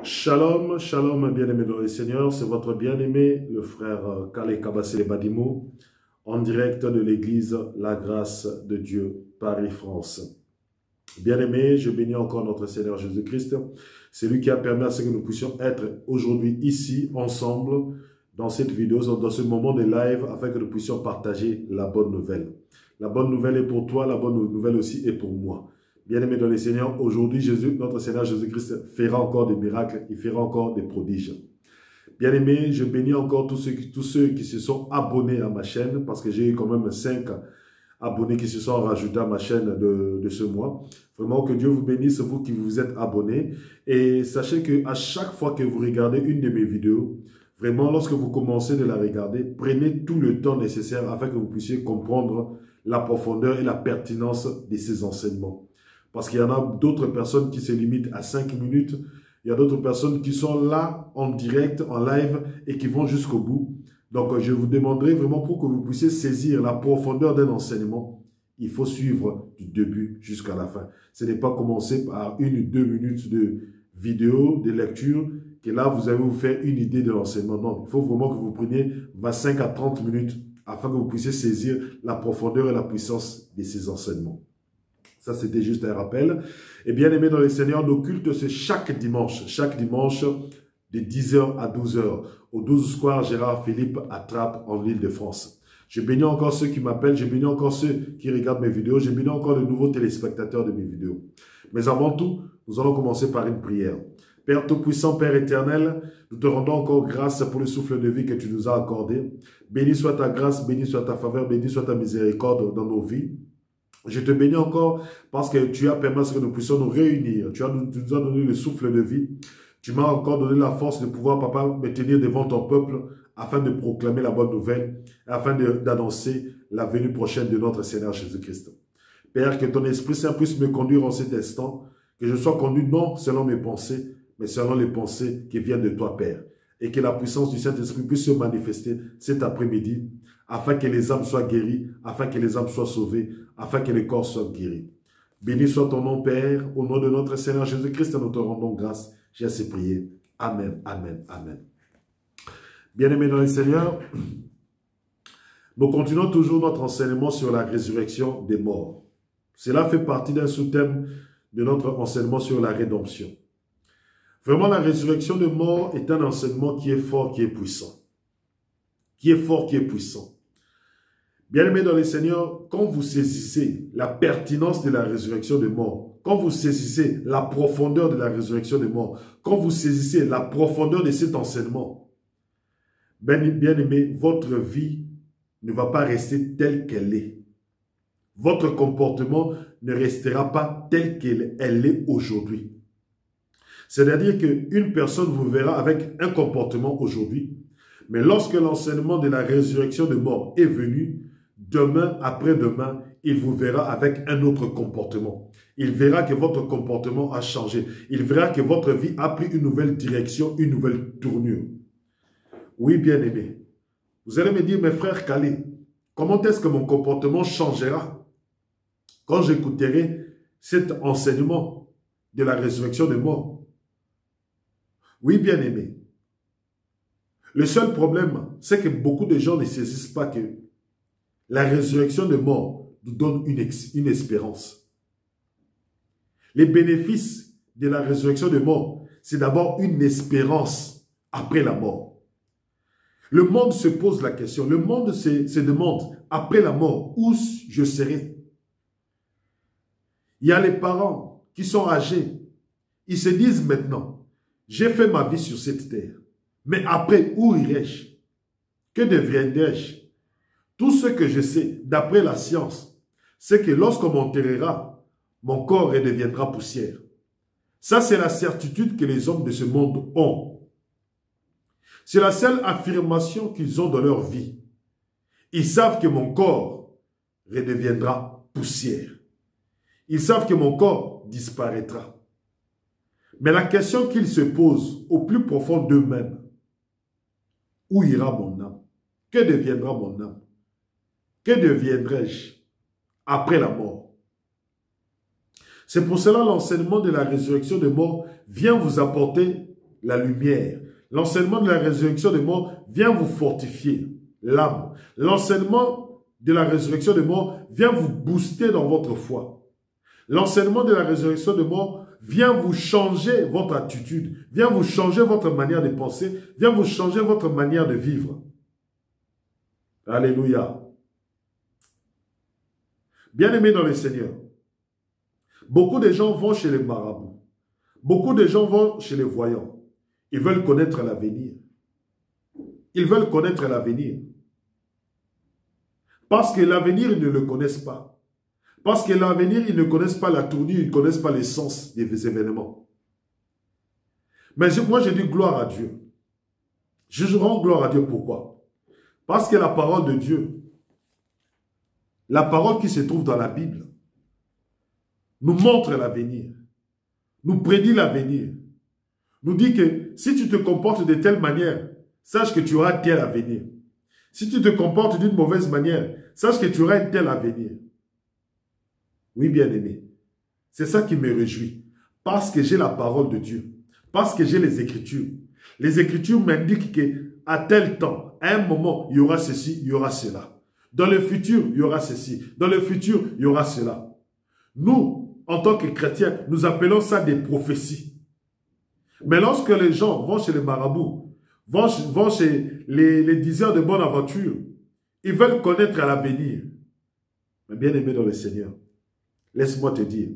Shalom, shalom, bien-aimé dans le Seigneur, c'est votre bien-aimé, le frère Kale Kabassele Badimo, en direct de l'église La Grâce de Dieu, Paris, France. Bien-aimé, je bénis encore notre Seigneur Jésus-Christ, c'est lui qui a permis à ce que nous puissions être aujourd'hui ici, ensemble, dans cette vidéo, dans ce moment de live, afin que nous puissions partager la bonne nouvelle. La bonne nouvelle est pour toi, la bonne nouvelle aussi est pour moi. Bien-aimés dans le Seigneur, aujourd'hui, notre Seigneur Jésus-Christ fera encore des miracles, il fera encore des prodiges. Bien-aimés, je bénis encore tous ceux qui se sont abonnés à ma chaîne, parce que j'ai eu quand même 5 abonnés qui se sont rajoutés à ma chaîne de ce mois. Vraiment, que Dieu vous bénisse, vous qui vous êtes abonnés. Et sachez qu'à chaque fois que vous regardez une de mes vidéos, vraiment, lorsque vous commencez de la regarder, prenez tout le temps nécessaire afin que vous puissiez comprendre la profondeur et la pertinence de ces enseignements. Parce qu'il y en a d'autres personnes qui se limitent à 5 minutes. Il y a d'autres personnes qui sont là, en direct, en live, et qui vont jusqu'au bout. Donc, je vous demanderai vraiment pour que vous puissiez saisir la profondeur d'un enseignement. Il faut suivre du début jusqu'à la fin. Ce n'est pas commencer par 1 ou 2 minutes de vidéo, de lecture, que là, vous allez vous faire une idée de l'enseignement. Non, il faut vraiment que vous preniez 25 à 30 minutes afin que vous puissiez saisir la profondeur et la puissance de ces enseignements. Ça, c'était juste un rappel. Et bien aimé dans le Seigneur, nos cultes, c'est chaque dimanche de 10h à 12h, au 12 Square Gérard Philippe à Trappes, en Île-de-France. Je bénis encore ceux qui m'appellent, je bénis encore ceux qui regardent mes vidéos, je bénis encore les nouveaux téléspectateurs de mes vidéos. Mais avant tout, nous allons commencer par une prière. Père Tout-Puissant, Père éternel, nous te rendons encore grâce pour le souffle de vie que tu nous as accordé. Béni soit ta grâce, béni soit ta faveur, béni soit ta miséricorde dans nos vies. Je te bénis encore parce que tu as permis que nous puissions nous réunir. Tu nous as donné le souffle de vie. Tu m'as encore donné la force de pouvoir, papa, me tenir devant ton peuple afin de proclamer la bonne nouvelle, afin d'annoncer la venue prochaine de notre Seigneur Jésus-Christ. Père, que ton Esprit Saint puisse me conduire en cet instant, que je sois conduit non selon mes pensées, mais selon les pensées qui viennent de toi, Père. Et que la puissance du Saint-Esprit puisse se manifester cet après-midi, afin que les âmes soient guéries, afin que les âmes soient sauvées, afin que les corps soient guéris. Béni soit ton nom, Père, au nom de notre Seigneur Jésus-Christ, nous te rendons grâce. J'ai assez prié. Amen, amen, amen. Bien-aimés dans le Seigneur, nous continuons toujours notre enseignement sur la résurrection des morts. Cela fait partie d'un sous-thème de notre enseignement sur la rédemption. Vraiment, la résurrection des morts est un enseignement qui est fort, qui est puissant. Qui est fort, qui est puissant. Bien-aimés dans le Seigneur, quand vous saisissez la pertinence de la résurrection des morts, quand vous saisissez la profondeur de la résurrection des morts, quand vous saisissez la profondeur de cet enseignement, bien-aimés, votre vie ne va pas rester telle qu'elle est. Votre comportement ne restera pas tel qu'elle est aujourd'hui. C'est-à-dire qu'une personne vous verra avec un comportement aujourd'hui, mais lorsque l'enseignement de la résurrection des morts est venu, demain, après-demain, il vous verra avec un autre comportement. Il verra que votre comportement a changé. Il verra que votre vie a pris une nouvelle direction, une nouvelle tournure. Oui, bien-aimé. Vous allez me dire, mes frères Kale, comment est-ce que mon comportement changera quand j'écouterai cet enseignement de la résurrection des morts? Oui, bien-aimé. Le seul problème, c'est que beaucoup de gens ne saisissent pas que la résurrection des morts nous donne une espérance. Les bénéfices de la résurrection des morts, c'est d'abord une espérance après la mort. Le monde se pose la question, le monde se demande, après la mort, où je serai? Il y a les parents qui sont âgés, ils se disent maintenant, j'ai fait ma vie sur cette terre, mais après, où irai-je? Que deviendrai-je? Tout ce que je sais, d'après la science, c'est que lorsqu'on m'enterrera, mon corps redeviendra poussière. Ça, c'est la certitude que les hommes de ce monde ont. C'est la seule affirmation qu'ils ont dans leur vie. Ils savent que mon corps redeviendra poussière. Ils savent que mon corps disparaîtra. Mais la question qu'ils se posent au plus profond d'eux-mêmes, où ira mon âme? Que deviendra mon âme? Que deviendrai-je après la mort? C'est pour cela l'enseignement de la résurrection des morts vient vous apporter la lumière. L'enseignement de la résurrection des morts vient vous fortifier l'âme. L'enseignement de la résurrection des morts vient vous booster dans votre foi. L'enseignement de la résurrection des morts vient vous changer votre attitude, vient vous changer votre manière de penser, vient vous changer votre manière de vivre. Alléluia. Bien-aimés dans le Seigneur, beaucoup de gens vont chez les marabouts. Beaucoup de gens vont chez les voyants. Ils veulent connaître l'avenir. Ils veulent connaître l'avenir. Parce que l'avenir, ils ne le connaissent pas. Parce que l'avenir, ils ne connaissent pas la tournure, ils ne connaissent pas l'essence des événements. Mais moi, je dis gloire à Dieu. Je rends gloire à Dieu. Pourquoi? Parce que la parole de Dieu, la parole qui se trouve dans la Bible, nous montre l'avenir, nous prédit l'avenir, nous dit que si tu te comportes de telle manière, sache que tu auras tel avenir. Si tu te comportes d'une mauvaise manière, sache que tu auras un tel avenir. Oui, bien-aimé, c'est ça qui me réjouit, parce que j'ai la parole de Dieu, parce que j'ai les Écritures. Les Écritures m'indiquent qu'à tel temps, à un moment, il y aura ceci, il y aura cela. Dans le futur, il y aura ceci. Dans le futur, il y aura cela. Nous, en tant que chrétiens, nous appelons ça des prophéties. Mais lorsque les gens vont chez les marabouts, vont chez les diseurs de bonne aventure, ils veulent connaître l'avenir. Mais bien aimé dans le Seigneur, laisse-moi te dire,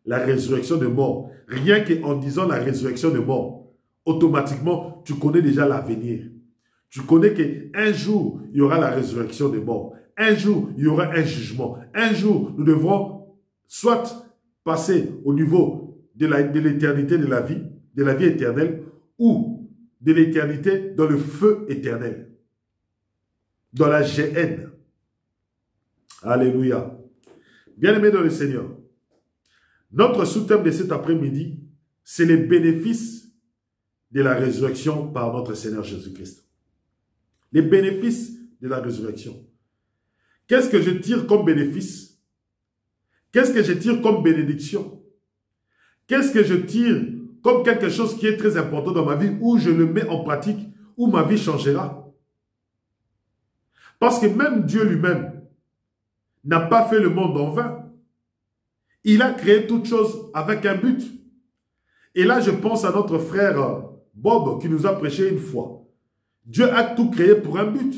la résurrection de mort, rien qu'en disant la résurrection de mort, automatiquement, tu connais déjà l'avenir. Tu connais qu'un jour, il y aura la résurrection des morts. Un jour, il y aura un jugement. Un jour, nous devrons soit passer au niveau de l'éternité de la vie éternelle, ou de l'éternité dans le feu éternel, dans la géhenne. Alléluia. Bien-aimés dans le Seigneur, notre sous-thème de cet après-midi, c'est les bénéfices de la résurrection par notre Seigneur Jésus-Christ. Les bénéfices de la résurrection. Qu'est-ce que je tire comme bénéfice? Qu'est-ce que je tire comme bénédiction? Qu'est-ce que je tire comme quelque chose qui est très important dans ma vie, où je le mets en pratique, où ma vie changera? Parce que même Dieu lui-même n'a pas fait le monde en vain. Il a créé toutes choses avec un but. Et là, je pense à notre frère Bob qui nous a prêché une fois. Dieu a tout créé pour un but.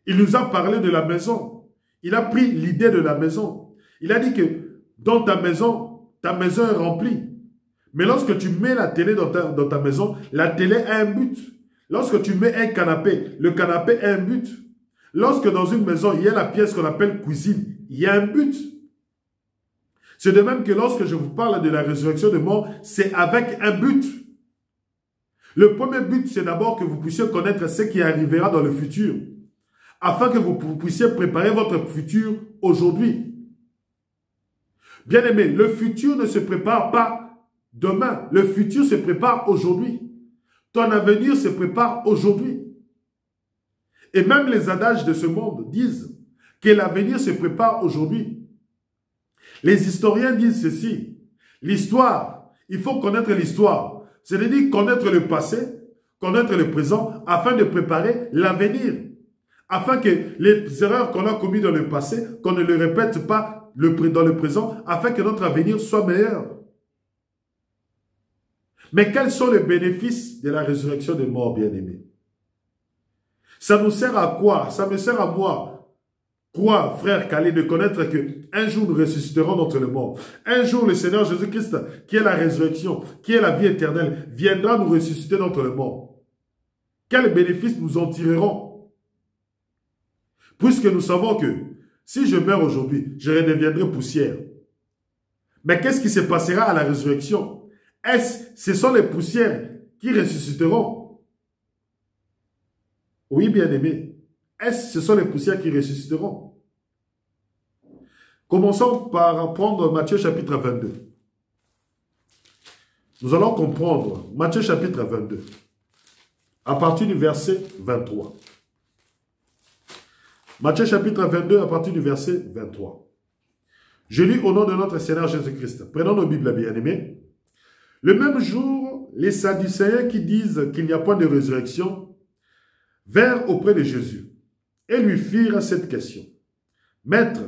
Il nous a parlé de la maison. Il a pris l'idée de la maison. Il a dit que dans ta maison est remplie. Mais lorsque tu mets la télé dans ta maison, la télé a un but. Lorsque tu mets un canapé, le canapé a un but. Lorsque dans une maison, il y a la pièce qu'on appelle cuisine, il y a un but. C'est de même que lorsque je vous parle de la résurrection des morts, c'est avec un but. Le premier but, c'est d'abord que vous puissiez connaître ce qui arrivera dans le futur, afin que vous puissiez préparer votre futur aujourd'hui. Bien-aimé, le futur ne se prépare pas demain. Le futur se prépare aujourd'hui. Ton avenir se prépare aujourd'hui. Et même les adages de ce monde disent que l'avenir se prépare aujourd'hui. Les historiens disent ceci. L'histoire, il faut connaître l'histoire. C'est-à-dire connaître le passé, connaître le présent, afin de préparer l'avenir. Afin que les erreurs qu'on a commises dans le passé, qu'on ne les répète pas dans le présent, afin que notre avenir soit meilleur. Mais quels sont les bénéfices de la résurrection des morts, bien-aimés? Ça nous sert à quoi? Ça me sert à moi. Quoi, frère Calais, de connaître qu'un jour nous ressusciterons d'entre les morts. Un jour, le Seigneur Jésus-Christ, qui est la résurrection, qui est la vie éternelle, viendra nous ressusciter d'entre les morts. Quels bénéfices nous en tirerons? Puisque nous savons que si je meurs aujourd'hui, je redeviendrai poussière. Mais qu'est-ce qui se passera à la résurrection? Ce sont les poussières qui ressusciteront? Oui, bien-aimés. Ce sont les poussières qui ressusciteront? Commençons par prendre Matthieu chapitre 22. Nous allons comprendre Matthieu chapitre 22, à partir du verset 23. Matthieu chapitre 22, à partir du verset 23. Je lis au nom de notre Seigneur Jésus-Christ. Prenons nos Bibles, bien-aimés. Le même jour, les Sadducéens qui disent qu'il n'y a pas de résurrection vinrent auprès de Jésus et lui firent cette question. Maître,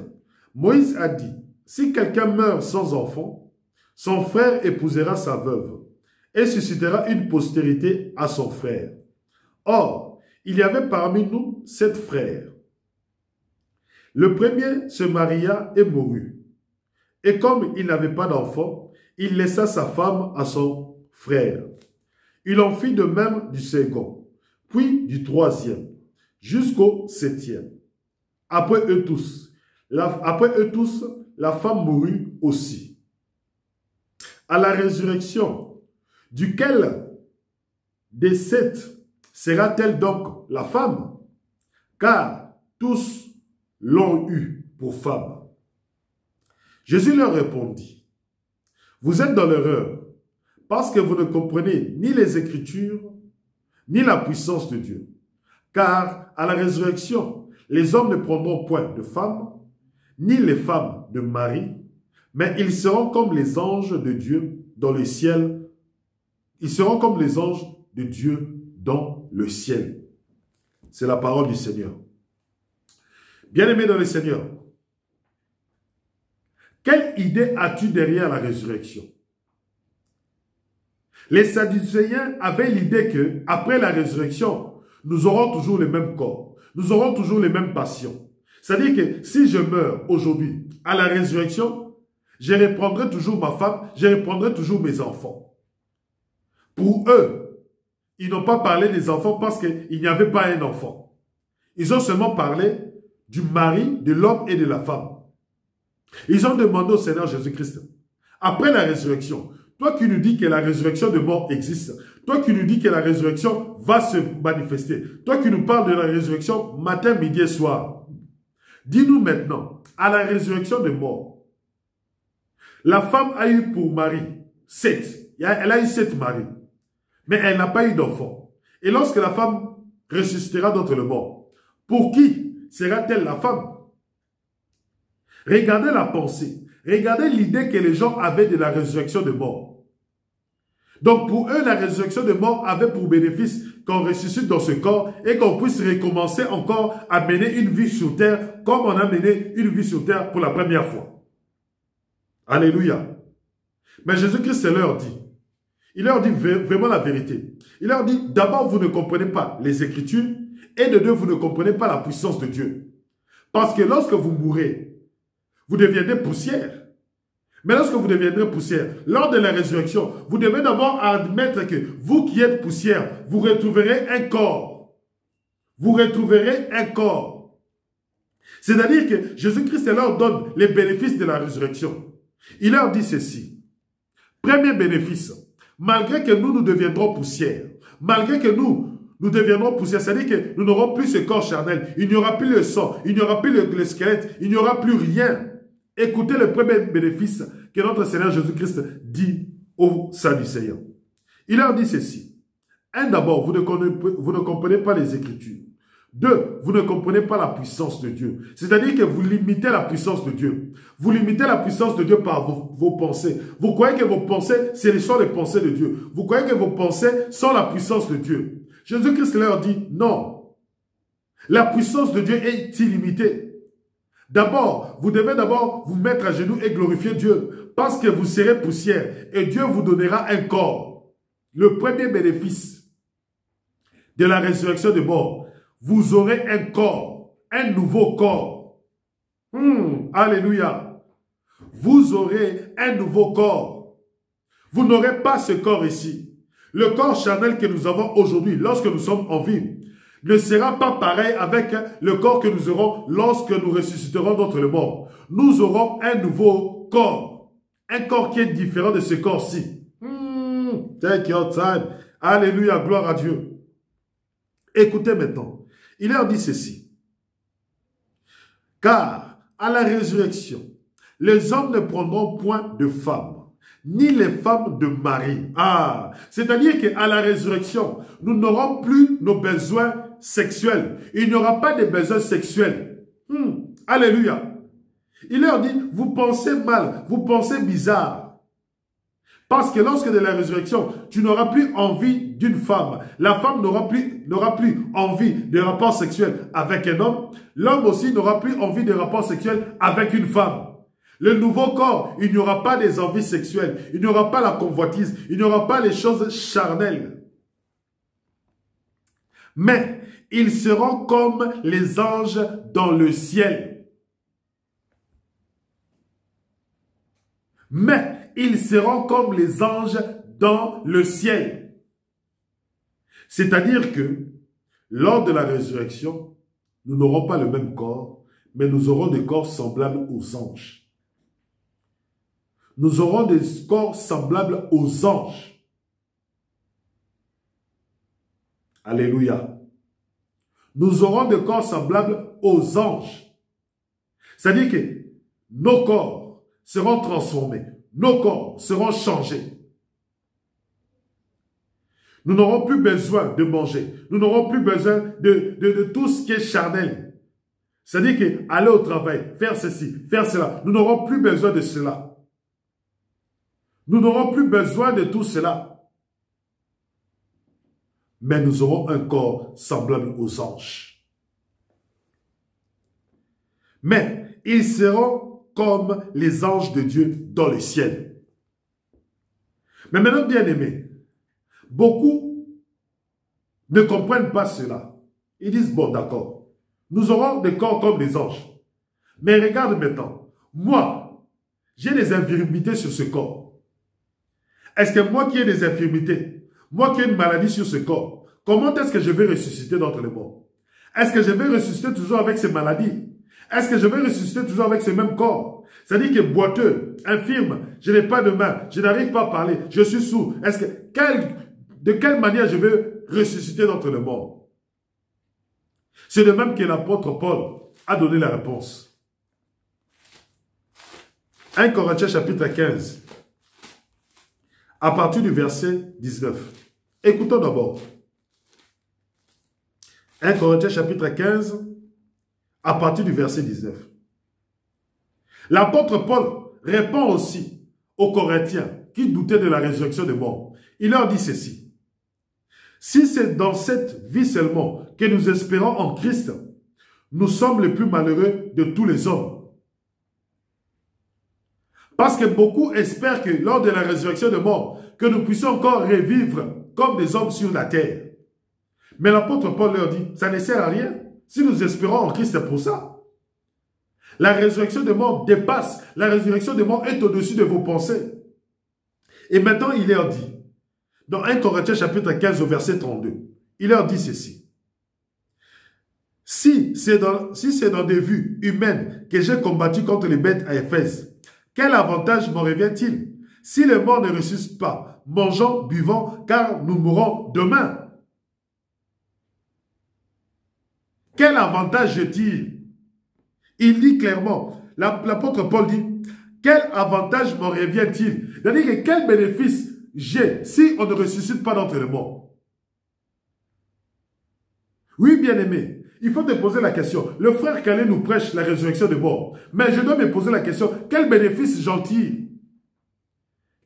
Moïse a dit, si quelqu'un meurt sans enfant, son frère épousera sa veuve et suscitera une postérité à son frère. Or, il y avait parmi nous 7 frères. Le premier se maria et mourut. Et comme il n'avait pas d'enfant, il laissa sa femme à son frère. Il en fit de même du second, puis du troisième, jusqu'au 7e. Après eux tous, la femme mourut aussi. À la résurrection, duquel des 7 sera-t-elle donc la femme? Car tous l'ont eu pour femme. Jésus leur répondit, vous êtes dans l'erreur, parce que vous ne comprenez ni les Écritures, ni la puissance de Dieu. Car à la résurrection, les hommes ne prendront point de femmes, ni les femmes de mari, mais ils seront comme les anges de Dieu dans le ciel. Ils seront comme les anges de Dieu dans le ciel. C'est la parole du Seigneur. Bien-aimé dans le Seigneur, quelle idée as-tu derrière la résurrection? Les Sadducéens avaient l'idée que après la résurrection, nous aurons toujours le même corps, nous aurons toujours les mêmes passions. C'est-à-dire que si je meurs aujourd'hui, à la résurrection, je reprendrai toujours ma femme, je reprendrai toujours mes enfants. Pour eux, ils n'ont pas parlé des enfants parce qu'il n'y avait pas un enfant. Ils ont seulement parlé du mari, de l'homme et de la femme. Ils ont demandé au Seigneur Jésus-Christ, après la résurrection, toi qui nous dis que la résurrection de mort existe, toi qui nous dis que la résurrection va se manifester, toi qui nous parles de la résurrection matin, midi et soir, dis-nous maintenant, à la résurrection de mort, la femme a eu pour mari 7, elle a eu 7 maris, mais elle n'a pas eu d'enfant. Et lorsque la femme ressuscitera d'entre les morts, pour qui sera-t-elle la femme? Regardez la pensée. Regardez l'idée que les gens avaient de la résurrection de mort. Donc pour eux, la résurrection de mort avait pour bénéfice qu'on ressuscite dans ce corps et qu'on puisse recommencer encore à mener une vie sur terre comme on a mené une vie sur terre pour la première fois. Alléluia. Mais Jésus-Christ leur dit, il leur dit vraiment la vérité. Il leur dit, d'abord, vous ne comprenez pas les Écritures et de deux, vous ne comprenez pas la puissance de Dieu. Parce que lorsque vous mourrez, vous deviendrez poussière. Mais lorsque vous deviendrez poussière, lors de la résurrection, vous devez d'abord admettre que vous qui êtes poussière, vous retrouverez un corps. Vous retrouverez un corps. C'est-à-dire que Jésus-Christ leur donne les bénéfices de la résurrection. Il leur dit ceci. Premier bénéfice, malgré que nous deviendrons poussière, malgré que nous deviendrons poussière, c'est-à-dire que nous n'aurons plus ce corps charnel, il n'y aura plus le sang, il n'y aura plus le squelette, il n'y aura plus rien. Écoutez le premier bénéfice que notre Seigneur Jésus-Christ dit aux Sadducéens. Il leur dit ceci. 1, d'abord, vous ne comprenez pas les Écritures. 2, vous ne comprenez pas la puissance de Dieu. C'est-à-dire que vous limitez la puissance de Dieu. Vous limitez la puissance de Dieu par vos pensées. Vous croyez que vos pensées, ce sont les pensées de Dieu. Vous croyez que vos pensées sont la puissance de Dieu. Jésus-Christ leur dit non. La puissance de Dieu est illimitée. D'abord, vous devez d'abord vous mettre à genoux et glorifier Dieu parce que vous serez poussière et Dieu vous donnera un corps. Le premier bénéfice de la résurrection de mort, vous aurez un corps, un nouveau corps. Alléluia. Vous aurez un nouveau corps. Vous n'aurez pas ce corps ici. Le corps charnel que nous avons aujourd'hui, lorsque nous sommes en vie, ne sera pas pareil avec le corps que nous aurons lorsque nous ressusciterons d'entre les morts. Nous aurons un nouveau corps. Un corps qui est différent de ce corps-ci. Take your time. Alléluia, gloire à Dieu. Écoutez maintenant. Il leur dit ceci. Car à la résurrection, les hommes ne prendront point de femmes, ni les femmes de mari. C'est-à-dire qu'à la résurrection, nous n'aurons plus nos besoins sexuels. Il n'y aura pas de besoins sexuels. Alléluia. Il leur dit, vous pensez mal, vous pensez bizarre. Parce que lorsque de la résurrection, tu n'auras plus envie d'une femme. La femme n'aura plus envie de rapports sexuels avec un homme. L'homme aussi n'aura plus envie de rapports sexuels avec une femme. Le nouveau corps, il n'y aura pas des envies sexuelles. Il n'y aura pas la convoitise. Il n'y aura pas les choses charnelles. Mais ils seront comme les anges dans le ciel. Mais ils seront comme les anges dans le ciel. C'est-à-dire que, lors de la résurrection, nous n'aurons pas le même corps, mais nous aurons des corps semblables aux anges. Nous aurons des corps semblables aux anges. Alléluia. Nous aurons des corps semblables aux anges. C'est-à-dire que nos corps seront transformés. Nos corps seront changés. Nous n'aurons plus besoin de manger. Nous n'aurons plus besoin de tout ce qui est charnel. C'est-à-dire qu'aller au travail, faire ceci, faire cela. Nous n'aurons plus besoin de cela. Nous n'aurons plus besoin de tout cela. Mais nous aurons un corps semblable aux anges. Mais ils seront comme les anges de Dieu dans le ciel. Mais maintenant, bien aimés, beaucoup ne comprennent pas cela. Ils disent, bon, d'accord, nous aurons des corps comme les anges. Mais regarde maintenant, moi, j'ai des infirmités sur ce corps. Est-ce que moi qui ai des infirmités, moi qui ai une maladie sur ce corps, comment est-ce que je vais ressusciter d'entre les morts? Est-ce que je vais ressusciter toujours avec ces maladies? Est-ce que je vais ressusciter toujours avec ce même corps? C'est-à-dire que boiteux, infirme, je n'ai pas de main, je n'arrive pas à parler, je suis sourd. Est-ce que, de quelle manière je vais ressusciter d'entre les morts? C'est de même que l'apôtre Paul a donné la réponse. 1 Corinthiens chapitre 15. À partir du verset 19. Écoutons d'abord. 1 Corinthiens chapitre 15, à partir du verset 19. L'apôtre Paul répond aussi aux Corinthiens qui doutaient de la résurrection des morts. Il leur dit ceci. Si c'est dans cette vie seulement que nous espérons en Christ, nous sommes les plus malheureux de tous les hommes. Parce que beaucoup espèrent que lors de la résurrection de mort, que nous puissions encore revivre comme des hommes sur la terre. Mais l'apôtre Paul leur dit, ça ne sert à rien. Si nous espérons en Christ, c'est pour ça. La résurrection de mort dépasse. La résurrection de mort est au-dessus de vos pensées. Et maintenant, il leur dit, dans 1 Corinthiens chapitre 15 au verset 32, il leur dit ceci. Si c'est dans des vues humaines que j'ai combattu contre les bêtes à Éphèse, quel avantage m'en revient-il? Si les morts ne ressuscitent pas, mangeons, buvons, car nous mourrons demain. Quel avantage je tire? Il dit clairement, l'apôtre Paul dit, quel avantage m'en revient-il? C'est-à-dire que quel bénéfice j'ai si on ne ressuscite pas d'entre les morts? Oui, bien-aimé. Il faut te poser la question. Le frère Calais nous prêche la résurrection des morts. Mais je dois me poser la question, quel bénéfice j'en tire?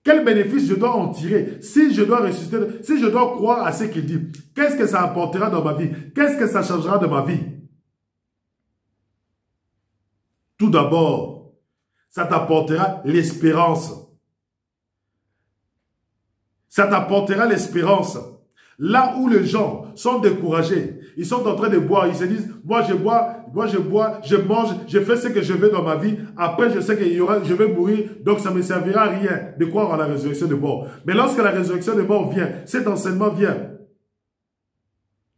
Quel bénéfice je dois en tirer? Si je dois ressusciter, si je dois croire à ce qu'il dit, qu'est-ce que ça apportera dans ma vie? Qu'est-ce que ça changera de ma vie? Tout d'abord, ça t'apportera l'espérance. Ça t'apportera l'espérance. Là où les gens sont découragés, ils sont en train de boire, ils se disent, moi je bois, je mange, je fais ce que je veux dans ma vie, après je sais je vais mourir, donc ça ne me servira à rien de croire en la résurrection des morts. Mais lorsque la résurrection des morts vient, cet enseignement vient,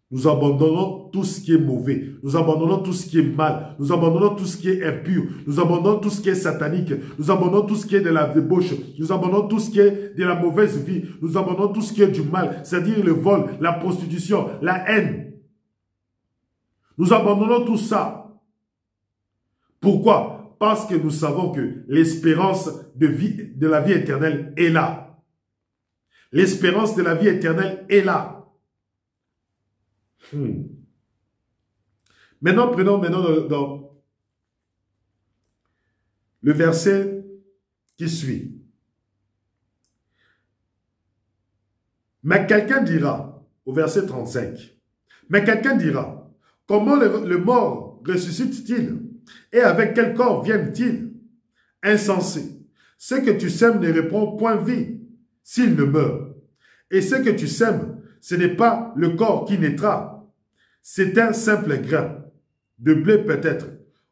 nous abandonnons tout ce qui est mauvais, nous abandonnons tout ce qui est mal, nous abandonnons tout ce qui est impur, nous abandonnons tout ce qui est satanique, nous abandonnons tout ce qui est de la débauche, nous abandonnons tout ce qui est de la mauvaise vie, nous abandonnons tout ce qui est du mal, c'est-à-dire le vol, la prostitution, la haine. Nous abandonnons tout ça. Pourquoi? Parce que nous savons que l'espérance de la vie éternelle est là. L'espérance de la vie éternelle est là. Maintenant, prenons dans le verset qui suit. Mais quelqu'un dira, au verset 35, mais quelqu'un dira, comment le mort ressuscite-t-il? Et avec quel corps viennent-ils? Insensé. Ce que tu sèmes ne répond point vie, s'il ne meurt. Et ce que tu sèmes, ce n'est pas le corps qui naîtra. C'est un simple grain, de blé peut-être,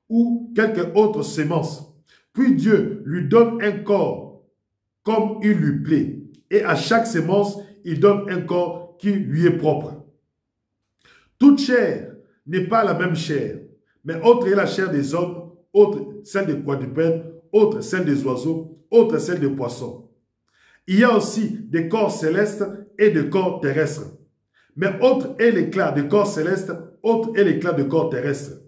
ou quelque autre sémence. Puis Dieu lui donne un corps comme il lui plaît. Et à chaque sémence, il donne un corps qui lui est propre. Toute chair n'est pas la même chair, mais autre est la chair des hommes, autre celle des quadrupèdes, autre celle des oiseaux, autre celle des poissons. Il y a aussi des corps célestes et des corps terrestres. Mais autre est l'éclat de corps célestes, autre est l'éclat de corps terrestres.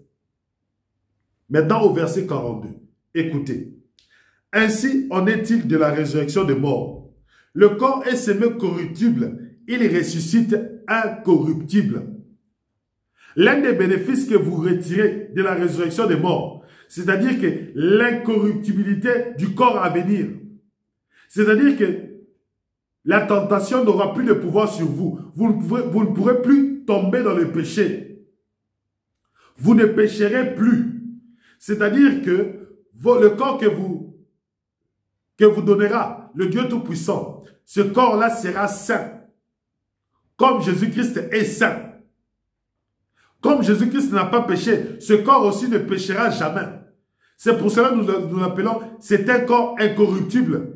Maintenant au verset 42, écoutez. Ainsi en est-il de la résurrection des morts. Le corps est semé corruptible, il ressuscite incorruptible. L'un des bénéfices que vous retirez de la résurrection des morts, c'est-à-dire que l'incorruptibilité du corps à venir, c'est-à-dire que la tentation n'aura plus de pouvoir sur vous. Vous ne pourrez plus tomber dans le péché. Vous ne pécherez plus. C'est-à-dire que le corps que vous donnera le Dieu Tout-Puissant, ce corps-là sera saint. Comme Jésus-Christ est saint. Comme Jésus-Christ n'a pas péché, ce corps aussi ne péchera jamais. C'est pour cela que nous l'appelons, c'est un corps incorruptible.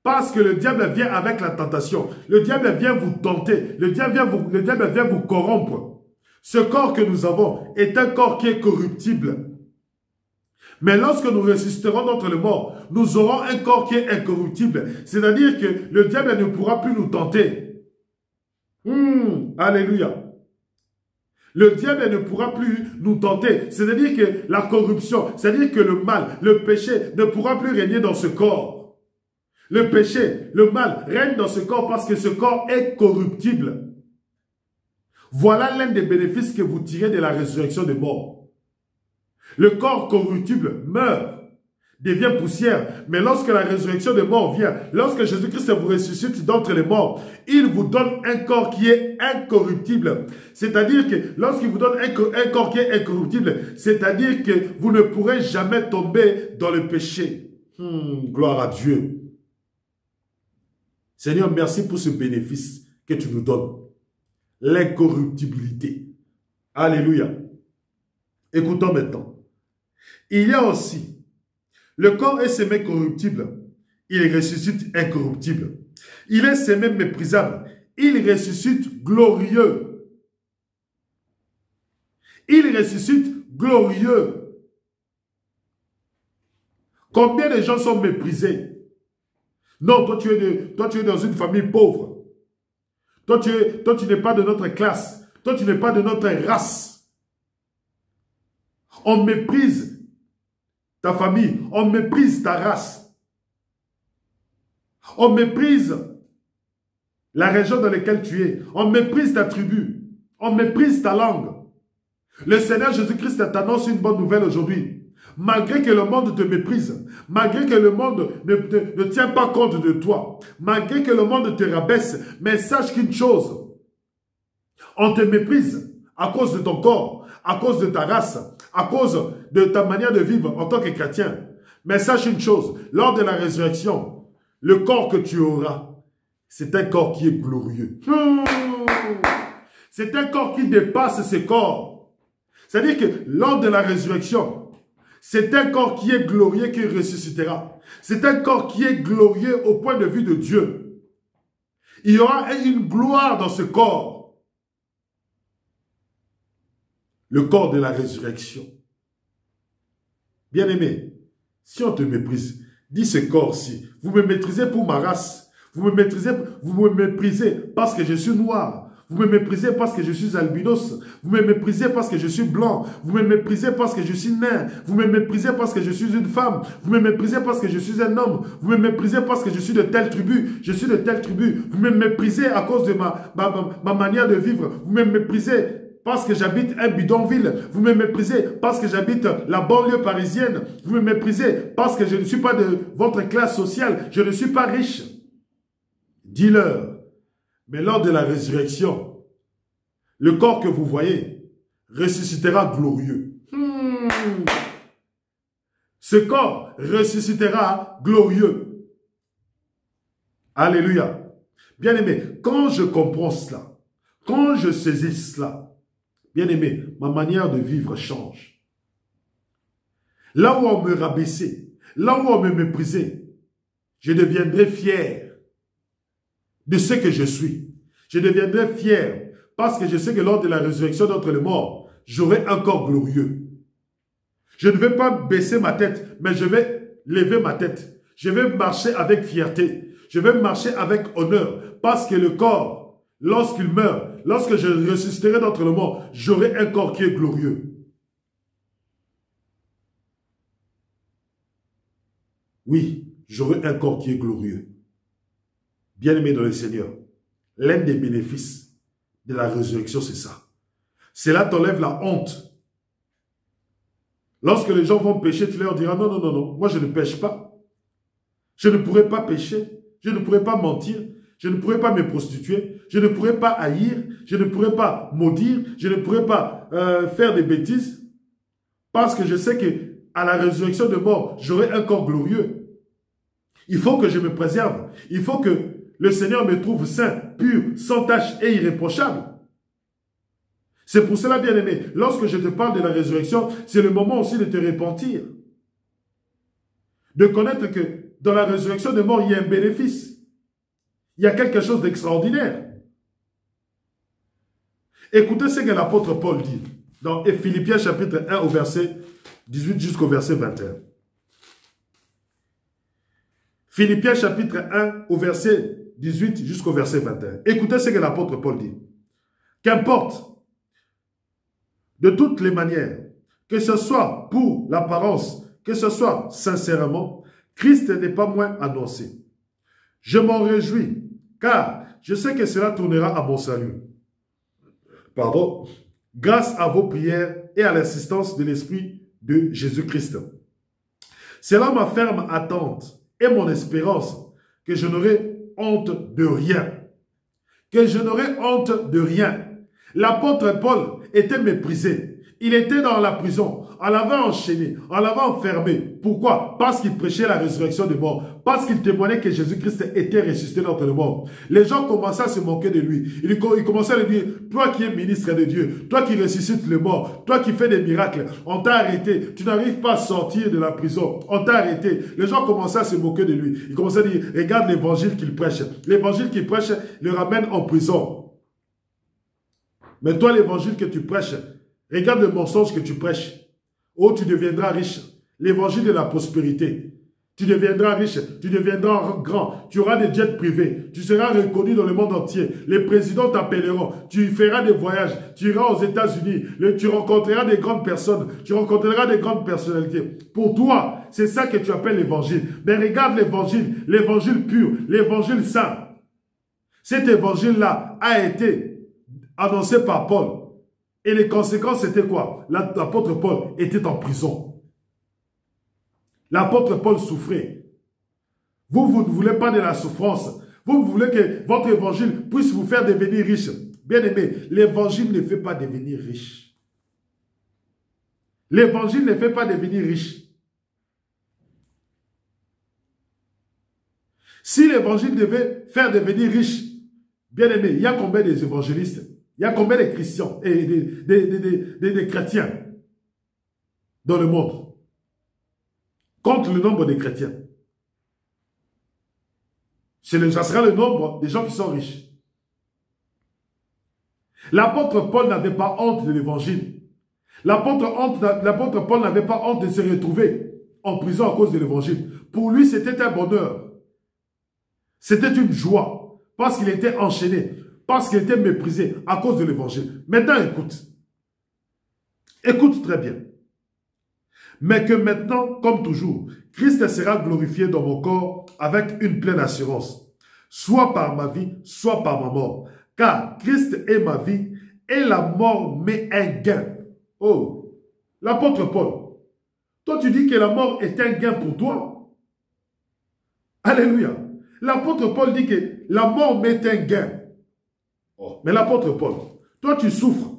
Parce que le diable vient avec la tentation. Le diable vient vous tenter. Le diable vient vous corrompre. Ce corps que nous avons est un corps qui est corruptible. Mais lorsque nous ressusciterons d'entre les morts, nous aurons un corps qui est incorruptible. C'est-à-dire que le diable ne pourra plus nous tenter. Alléluia. Le diable ne pourra plus nous tenter. C'est-à-dire que la corruption, c'est-à-dire que le mal, le péché ne pourra plus régner dans ce corps. Le péché, le mal règne dans ce corps parce que ce corps est corruptible. Voilà l'un des bénéfices que vous tirez de la résurrection des morts. Le corps corruptible meurt, devient poussière. Mais lorsque la résurrection des morts vient, lorsque Jésus-Christ vous ressuscite d'entre les morts, il vous donne un corps qui est incorruptible. C'est-à-dire que lorsqu'il vous donne un corps qui est incorruptible, c'est-à-dire que vous ne pourrez jamais tomber dans le péché. Gloire à Dieu. Seigneur, merci pour ce bénéfice que tu nous donnes. L'incorruptibilité. Alléluia. Écoutons maintenant. Il y a aussi, le corps est semé corruptible, il ressuscite incorruptible. Il est semé méprisable, il ressuscite glorieux. Il ressuscite glorieux. Combien de gens sont méprisés? Non, toi tu es dans une famille pauvre. Toi tu n'es pas de notre classe. Toi tu n'es pas de notre race. On méprise ta famille. On méprise ta race. On méprise la région dans laquelle tu es. On méprise ta tribu. On méprise ta langue. Le Seigneur Jésus-Christ t'annonce une bonne nouvelle aujourd'hui. Malgré que le monde te méprise, malgré que le monde ne tient pas compte de toi, malgré que le monde te rabaisse, mais sache qu'une chose, on te méprise à cause de ton corps, à cause de ta race, à cause de ta manière de vivre en tant que chrétien. Mais sache une chose, lors de la résurrection, le corps que tu auras, c'est un corps qui est glorieux. C'est un corps qui dépasse ce corps. C'est-à-dire que lors de la résurrection, c'est un corps qui est glorieux qui ressuscitera. C'est un corps qui est glorieux au point de vue de Dieu. Il y aura une gloire dans ce corps. Le corps de la résurrection. Bien-aimé, si on te méprise, dis ce corps-ci. Vous me méprisez pour ma race. Vous me méprisez parce que je suis noir. Vous me méprisez parce que je suis albinos. Vous me méprisez parce que je suis blanc. Vous me méprisez parce que je suis nain. Vous me méprisez parce que je suis une femme. Vous me méprisez parce que je suis un homme. Vous me méprisez parce que je suis de telle tribu. Je suis de telle tribu. Vous me méprisez à cause de ma manière de vivre. Vous me méprisez parce que j'habite un bidonville. Vous me méprisez parce que j'habite la banlieue parisienne. Vous me méprisez parce que je ne suis pas de votre classe sociale. Je ne suis pas riche. Dis-leur, Mais lors de la résurrection, le corps que vous voyez ressuscitera glorieux. Ce corps ressuscitera glorieux. Alléluia. Bien-aimé, quand je comprends cela, quand je saisis cela, bien-aimé, ma manière de vivre change. Là où on me rabaissait, là où on me méprisait, je deviendrai fier de ce que je suis. Je deviendrai fier parce que je sais que lors de la résurrection d'entre les morts, j'aurai un corps glorieux. Je ne vais pas baisser ma tête, mais je vais lever ma tête. Je vais marcher avec fierté. Je vais marcher avec honneur parce que le corps, lorsqu'il meurt, lorsque je ressusciterai d'entre les morts, j'aurai un corps qui est glorieux. Oui, j'aurai un corps qui est glorieux. Bien-aimé dans le Seigneur, l'un des bénéfices de la résurrection, c'est ça. Cela t'enlève la honte. Lorsque les gens vont pécher, tu leur diras, non, non, non, non, moi je ne pêche pas. Je ne pourrai pas pécher, je ne pourrai pas mentir, je ne pourrai pas me prostituer, je ne pourrai pas haïr, je ne pourrai pas maudire, je ne pourrai pas faire des bêtises, parce que je sais que à la résurrection de mort, j'aurai un corps glorieux. Il faut que je me préserve, il faut que le Seigneur me trouve saint, pur, sans tache et irréprochable. C'est pour cela, bien-aimé, lorsque je te parle de la résurrection, c'est le moment aussi de te repentir. De connaître que dans la résurrection de mort, il y a un bénéfice. Il y a quelque chose d'extraordinaire. Écoutez ce que l'apôtre Paul dit dans Philippiens chapitre 1 au verset 18 jusqu'au verset 21. Philippiens chapitre 1 au verset 18 jusqu'au verset 21. Écoutez ce que l'apôtre Paul dit. Qu'importe, de toutes les manières, que ce soit pour l'apparence, que ce soit sincèrement, Christ n'est pas moins annoncé. Je m'en réjouis, car je sais que cela tournera à mon salut. Pardon. Grâce à vos prières et à l'assistance de l'Esprit de Jésus-Christ. C'est là ma ferme attente et mon espérance que je n'aurai honte de rien. Que je n'aurai honte de rien. L'apôtre Paul était méprisé. Il était dans la prison. On l'avait enchaîné. On l'avait enfermé. Pourquoi? Parce qu'il prêchait la résurrection des morts. Parce qu'il témoignait que Jésus-Christ était ressuscité d'entre les morts. Les gens commençaient à se moquer de lui. Ils commençaient à lui dire, toi qui es ministre de Dieu, toi qui ressuscites les morts, toi qui fais des miracles, on t'a arrêté. Tu n'arrives pas à sortir de la prison. On t'a arrêté. Les gens commençaient à se moquer de lui. Ils commençaient à dire, regarde l'évangile qu'il prêche. L'évangile qu'il prêche le ramène en prison. Mais toi, l'évangile que tu prêches, regarde le mensonge que tu prêches. Oh, tu deviendras riche. L'évangile de la prospérité. Tu deviendras riche, tu deviendras grand. Tu auras des jets privés. Tu seras reconnu dans le monde entier. Les présidents t'appelleront. Tu feras des voyages. Tu iras aux États-Unis. Tu rencontreras des grandes personnes. Tu rencontreras des grandes personnalités. Pour toi, c'est ça que tu appelles l'évangile. Mais regarde l'évangile pur, l'évangile saint. Cet évangile-là a été annoncé par Paul. Et les conséquences, c'était quoi? L'apôtre Paul était en prison. L'apôtre Paul souffrait. Vous ne voulez pas de la souffrance. Vous voulez que votre évangile puisse vous faire devenir riche. Bien aimé, l'évangile ne fait pas devenir riche. L'évangile ne fait pas devenir riche. Si l'évangile devait faire devenir riche, bien aimé, il y a combien des évangélistes? Il y a combien de chrétiens et des chrétiens dans le monde? Compte le nombre de chrétiens. Ça sera le nombre des gens qui sont riches. L'apôtre Paul n'avait pas honte de l'évangile. L'apôtre Paul n'avait pas honte de se retrouver en prison à cause de l'évangile. Pour lui, c'était un bonheur. C'était une joie parce qu'il était enchaîné. Parce qu'il était méprisé à cause de l'évangile. Maintenant, écoute. Écoute très bien. Mais que maintenant, comme toujours, Christ sera glorifié dans mon corps avec une pleine assurance. Soit par ma vie, soit par ma mort. Car Christ est ma vie et la mort m'est un gain. Oh, l'apôtre Paul. Toi, tu dis que la mort est un gain pour toi. Alléluia. L'apôtre Paul dit que la mort m'est un gain. Oh. Mais l'apôtre Paul, toi tu souffres.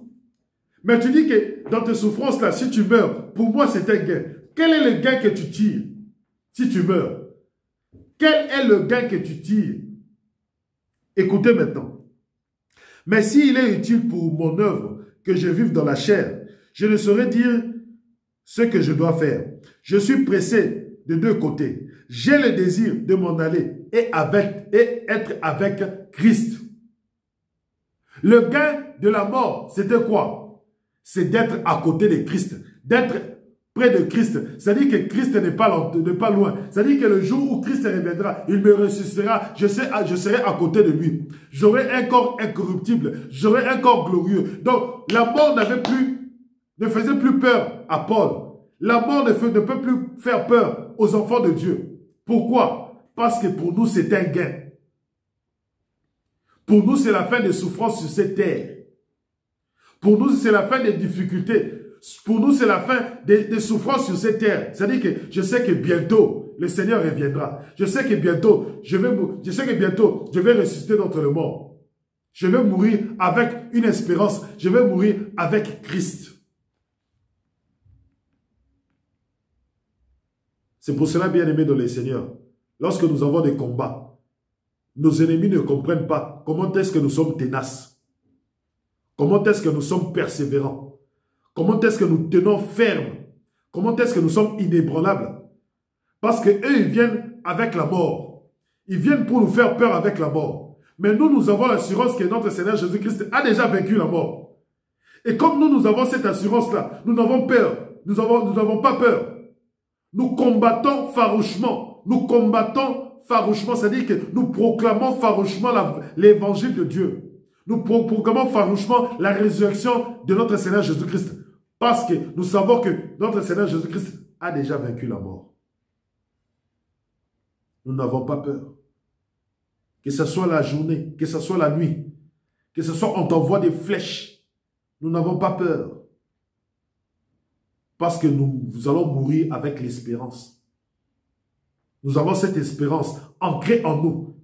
Mais tu dis que dans tes souffrances-là, si tu meurs, pour moi c'est un gain. Quel est le gain que tu tires si tu meurs? Quel est le gain que tu tires? Écoutez maintenant. Mais s'il est utile pour mon œuvre que je vive dans la chair, je ne saurais dire ce que je dois faire. Je suis pressé de deux côtés. J'ai le désir de m'en aller et être avec Christ. Le gain de la mort, c'était quoi? C'est d'être à côté de Christ, d'être près de Christ. C'est-à-dire que Christ n'est pas loin. C'est-à-dire que le jour où Christ reviendra, il me ressuscitera, je serai à côté de lui. J'aurai un corps incorruptible, j'aurai un corps glorieux. Donc, la mort ne faisait plus peur à Paul. La mort ne peut plus faire peur aux enfants de Dieu. Pourquoi? Parce que pour nous, c'est un gain. Pour nous, c'est la fin des souffrances sur cette terre. Pour nous, c'est la fin des difficultés. Pour nous, c'est la fin des souffrances sur cette terre. C'est-à-dire que je sais que bientôt, le Seigneur reviendra. Je sais que bientôt, je vais ressusciter d'entre les morts. Je vais mourir avec une espérance. Je vais mourir avec Christ. C'est pour cela, bien-aimés dans le Seigneur, lorsque nous avons des combats, nos ennemis ne comprennent pas comment est-ce que nous sommes tenaces. Comment est-ce que nous sommes persévérants. Comment est-ce que nous tenons ferme. Comment est-ce que nous sommes inébranlables. Parce qu'eux, ils viennent avec la mort. Ils viennent pour nous faire peur avec la mort. Mais nous avons l'assurance que notre Seigneur Jésus-Christ a déjà vaincu la mort. Et comme nous avons cette assurance-là, nous n'avons peur. Nous n'avons pas peur. Nous combattons farouchement. Nous combattons farouchement. C'est-à-dire que nous proclamons farouchement l'évangile de Dieu. Nous proclamons farouchement la résurrection de notre Seigneur Jésus-Christ. Parce que nous savons que notre Seigneur Jésus-Christ a déjà vaincu la mort. Nous n'avons pas peur. Que ce soit la journée, que ce soit la nuit, que ce soit on t'envoie des flèches. Nous n'avons pas peur. Parce que nous allons mourir avec l'espérance. Nous avons cette espérance ancrée en nous.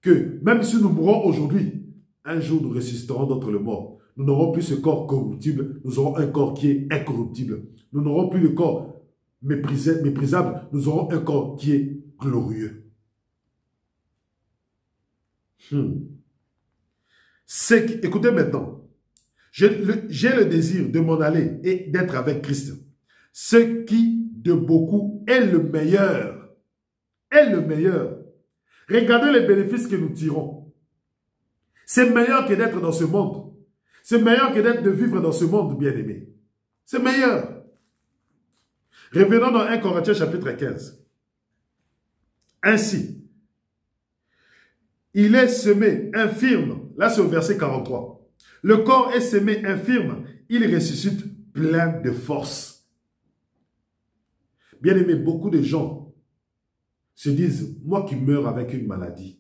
Que même si nous mourons aujourd'hui, un jour nous ressusciterons d'entre les morts. Nous n'aurons plus ce corps corruptible. Nous aurons un corps qui est incorruptible. Nous n'aurons plus le corps méprisable. Nous aurons un corps qui est glorieux. Écoutez maintenant. J'ai le désir de m'en aller et d'être avec Christ. Ce qui, de beaucoup, est le meilleur. Est le meilleur. Regardez les bénéfices que nous tirons. C'est meilleur que d'être dans ce monde. C'est meilleur que de vivre dans ce monde, bien-aimé. C'est meilleur. Revenons dans 1 Corinthiens chapitre 15. Ainsi, il est semé infirme. Là, c'est au verset 43. Le corps est semé infirme, il ressuscite plein de force. Bien aimé, beaucoup de gens se disent, moi qui meurs avec une maladie,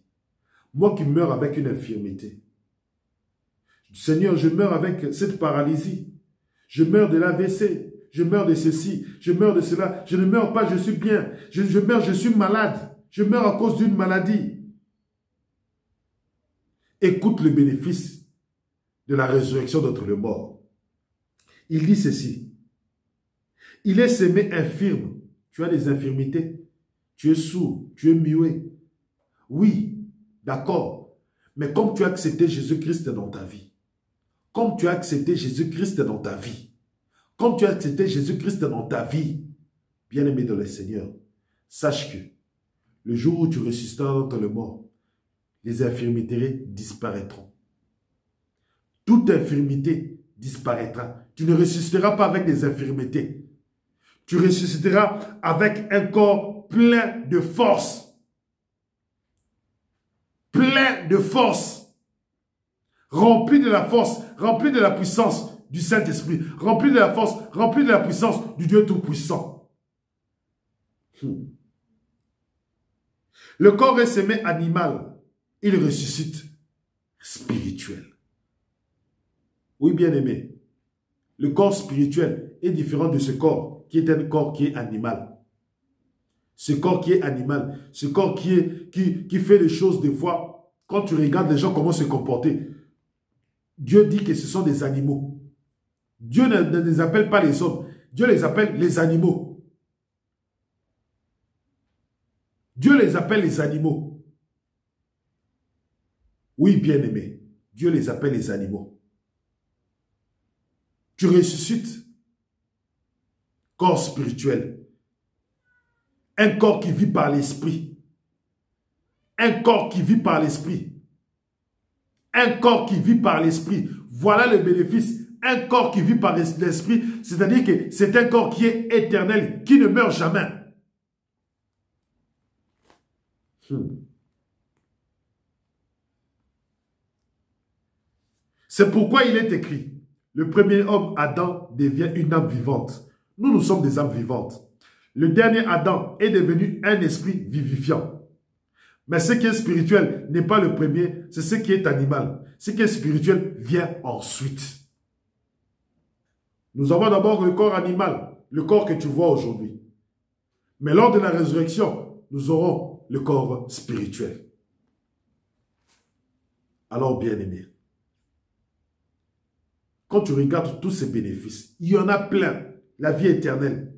moi qui meurs avec une infirmité, Seigneur, je meurs avec cette paralysie, je meurs de l'AVC, je meurs de ceci, je meurs de cela, je ne meurs pas, je suis bien, je meurs, je suis malade, je meurs à cause d'une maladie. Écoute le bénéfice de la résurrection d'entre les morts. Il dit ceci. Il est semé infirme. Tu as des infirmités. Tu es sourd. Tu es muet. Oui, d'accord. Mais comme tu as accepté Jésus-Christ dans ta vie, comme tu as accepté Jésus-Christ dans ta vie, comme tu as accepté Jésus-Christ dans ta vie, bien-aimé dans le Seigneur, sache que le jour où tu ressusciteras dans le mort, les infirmités disparaîtront. Toute infirmité disparaîtra. Tu ne ressusciteras pas avec des infirmités. Tu ressusciteras avec un corps plein de force. Plein de force. Rempli de la force, rempli de la puissance du Saint-Esprit. Rempli de la force, rempli de la puissance du Dieu Tout-Puissant. Le corps est semé animal. Il ressuscite spirituel. Oui, bien-aimé, le corps spirituel est différent de ce corps qui est un corps qui est animal. Ce corps qui est animal, ce corps qui fait les choses des fois, quand tu regardes les gens comment se comporter, Dieu dit que ce sont des animaux. Dieu ne les appelle pas les hommes. Dieu les appelle les animaux. Dieu les appelle les animaux. Oui, bien-aimé. Dieu les appelle les animaux. Tu ressuscites. Corps spirituel. Un corps qui vit par l'esprit. Un corps qui vit par l'esprit. Un corps qui vit par l'esprit. Voilà le bénéfice. Un corps qui vit par l'esprit, c'est-à-dire que c'est un corps qui est éternel, qui ne meurt jamais. C'est pourquoi il est écrit, le premier homme, Adam, devient une âme vivante. Nous sommes des âmes vivantes. Le dernier Adam est devenu un esprit vivifiant. Mais ce qui est spirituel n'est pas le premier, c'est ce qui est animal. Ce qui est spirituel vient ensuite. Nous avons d'abord le corps animal, le corps que tu vois aujourd'hui. Mais lors de la résurrection, nous aurons le corps spirituel. Alors, bien-aimé, quand tu regardes tous ces bénéfices, il y en a plein, la vie éternelle.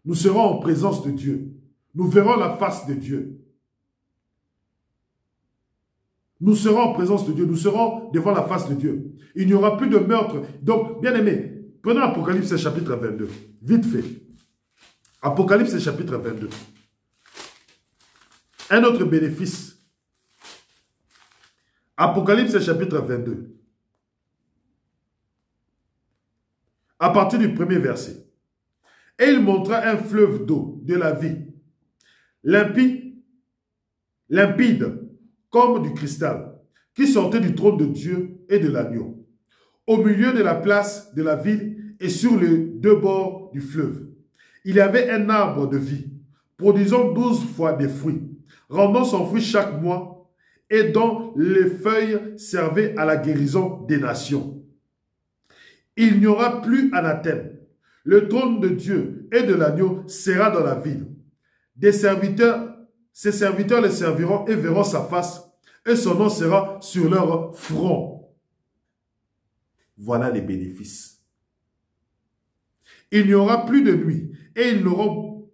Nous serons en présence de Dieu. Nous verrons la face de Dieu. Nous serons en présence de Dieu. Nous serons devant la face de Dieu. Il n'y aura plus de meurtre. Donc, bien-aimé, prenons Apocalypse chapitre 22. Vite fait. Apocalypse chapitre 22. Un autre bénéfice. Apocalypse chapitre 22. À partir du premier verset. Et il montra un fleuve d'eau de la vie, limpide, comme du cristal, qui sortait du trône de Dieu et de l'agneau, au milieu de la place de la ville et sur les deux bords du fleuve. Il y avait un arbre de vie, produisant 12 fois des fruits, rendant son fruit chaque mois, et dont les feuilles servaient à la guérison des nations. Il n'y aura plus anathème. Le trône de Dieu et de l'agneau sera dans la ville. Ses serviteurs le serviront et verront sa face, et son nom sera sur leur front. Voilà les bénéfices. Il n'y aura plus de nuit, et ils n'auront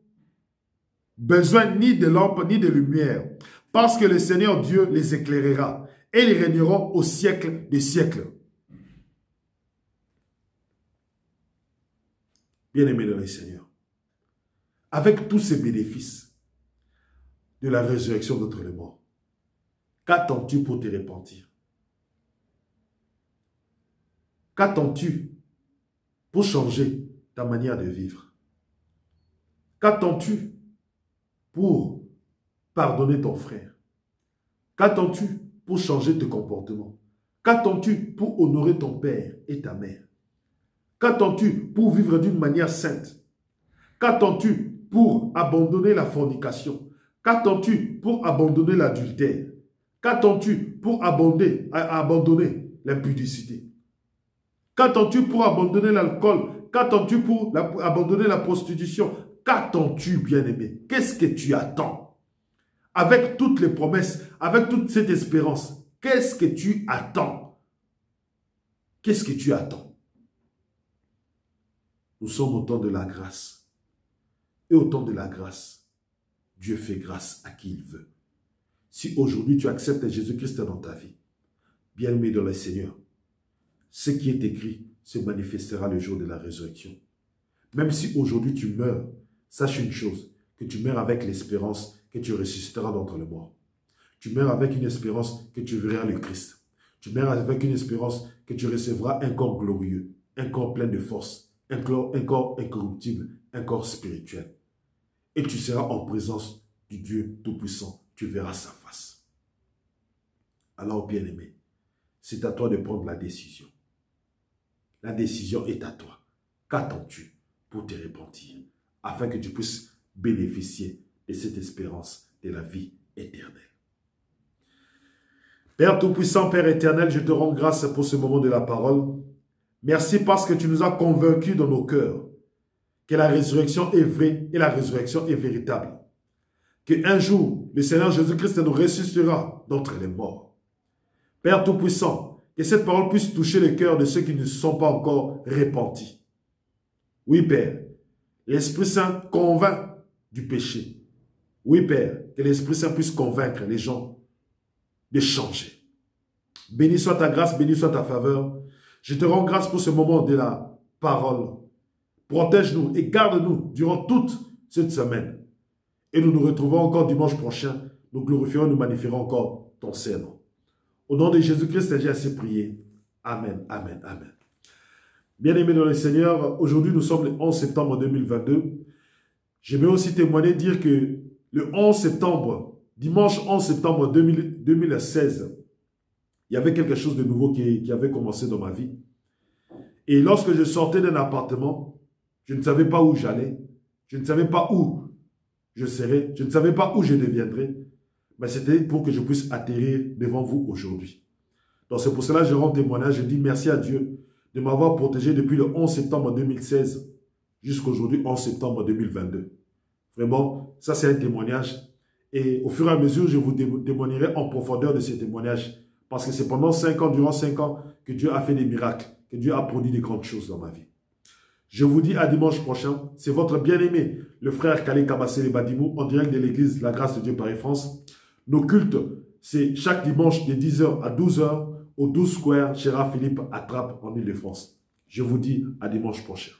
besoin ni de lampe ni de lumière, parce que le Seigneur Dieu les éclairera, et ils régneront au siècle des siècles. Bien-aimés dans le Seigneur, avec tous ces bénéfices de la résurrection d'entre les morts, qu'attends-tu pour te repentir? Qu'attends-tu pour changer ta manière de vivre? Qu'attends-tu pour pardonner ton frère? Qu'attends-tu pour changer tes comportements? Qu'attends-tu pour honorer ton père et ta mère? Qu'attends-tu pour vivre d'une manière sainte? Qu'attends-tu pour abandonner la fornication? Qu'attends-tu pour abandonner l'adultère? Qu'attends-tu pour abandonner l'impudicité? Qu'attends-tu pour abandonner l'alcool? Qu'attends-tu pour abandonner la prostitution? Qu'attends-tu, bien-aimé? Qu'est-ce que tu attends? Avec toutes les promesses, avec toute cette espérance, qu'est-ce que tu attends? Qu'est-ce que tu attends? Nous sommes au temps de la grâce. Et au temps de la grâce, Dieu fait grâce à qui il veut. Si aujourd'hui tu acceptes Jésus-Christ dans ta vie, bien-aimé dans le Seigneur, ce qui est écrit se manifestera le jour de la résurrection. Même si aujourd'hui tu meurs, sache une chose, que tu meurs avec l'espérance que tu ressusciteras d'entre les morts. Tu meurs avec une espérance que tu verras le Christ. Tu meurs avec une espérance que tu recevras un corps glorieux, un corps plein de force, un corps incorruptible, un corps spirituel. Et tu seras en présence du Dieu Tout-Puissant. Tu verras sa face. Alors, bien-aimé, c'est à toi de prendre la décision. La décision est à toi. Qu'attends-tu pour te repentir, afin que tu puisses bénéficier de cette espérance de la vie éternelle? Père Tout-Puissant, Père éternel, je te rends grâce pour ce moment de la parole. Merci parce que tu nous as convaincus dans nos cœurs que la résurrection est vraie et la résurrection est véritable. Qu'un jour, le Seigneur Jésus-Christ nous ressuscitera d'entre les morts. Père Tout-Puissant, que cette parole puisse toucher le cœur de ceux qui ne sont pas encore repentis. Oui, Père, l'Esprit Saint convainc du péché. Oui, Père, que l'Esprit Saint puisse convaincre les gens de changer. Béni soit ta grâce, béni soit ta faveur. Je te rends grâce pour ce moment de la parole. Protège-nous et garde-nous durant toute cette semaine. Et nous nous retrouvons encore dimanche prochain. Nous glorifierons, nous magnifierons encore ton Saint-Nom. Au nom de Jésus-Christ, j'ai assez prié. Amen, amen, amen. Bien-aimés dans le Seigneur, aujourd'hui nous sommes le 11 septembre 2022. Je vais aussi témoigner, dire que le 11 septembre, dimanche 11 septembre 2016, il y avait quelque chose de nouveau qui avait commencé dans ma vie. Et lorsque je sortais d'un appartement, je ne savais pas où j'allais, je ne savais pas où je serais, je ne savais pas où je deviendrais, mais c'était pour que je puisse atterrir devant vous aujourd'hui. Donc c'est pour cela que je rends témoignage, je dis merci à Dieu de m'avoir protégé depuis le 11 septembre 2016 jusqu'à aujourd'hui, 11 septembre 2022. Vraiment, ça c'est un témoignage. Et au fur et à mesure, je vous témoignerai en profondeur de ces témoignages. Parce que c'est pendant 5 ans, durant 5 ans, que Dieu a fait des miracles, que Dieu a produit des grandes choses dans ma vie. Je vous dis à dimanche prochain. C'est votre bien-aimé, le frère Kale Kabassele Badimou, en direct de l'église La Grâce de Dieu Paris France. Nos cultes, c'est chaque dimanche de 10h à 12h au 12 Square, Gérard Philippe à Trappes, en Ile-de-France. Je vous dis à dimanche prochain.